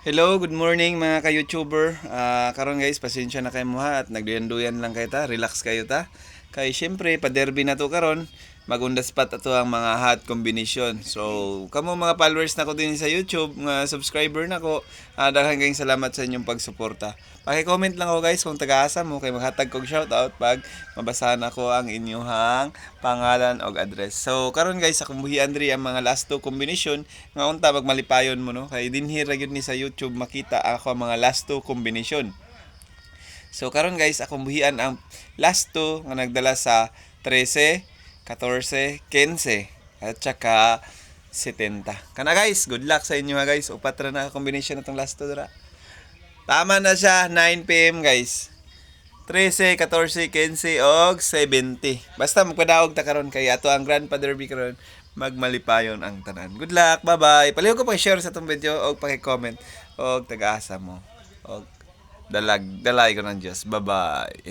Hello, good morning mga ka-YouTuber. Karon guys, pasensya na kayo mo ha at nagduyan-duyan lang kayo ta. Relax kayo ta. Kay syempre, pa-derby na to karon. Magundas pat ato ang mga hot combination. So, kamo mga followers na ko din sa YouTube, mga subscriber na ko, daghang kayong salamat sa inyong pagsuporta. Paki-comment lang ako guys kung taga-asa mo kay maghatag kog shoutout pag mabasahan ako ang inyong pangalan og address. So, karon guys, akong buhian diri ang mga last two combination nga unta magmalipayon mo no kay dinhi ra gyud ni sa YouTube makita ako ang mga last two combination. So karon guys, akong buhian ang last two nga nagdala sa 13, 14, 15 at saka 70. Kana guys, good luck sa inyo ha guys. Upat ra na combination natong last two dira. Tama na siya 9 PM guys. 13, 14, 15 og 70. Basta magpadaog ta karon kay ato ang Grandpa Derby karon magmalipayon ang tanan. Good luck. Bye-bye. Palihog ko pag-share sa tong video og paki-comment og taga-asa mo. Og dalay ko ng Diyos. Bye-bye.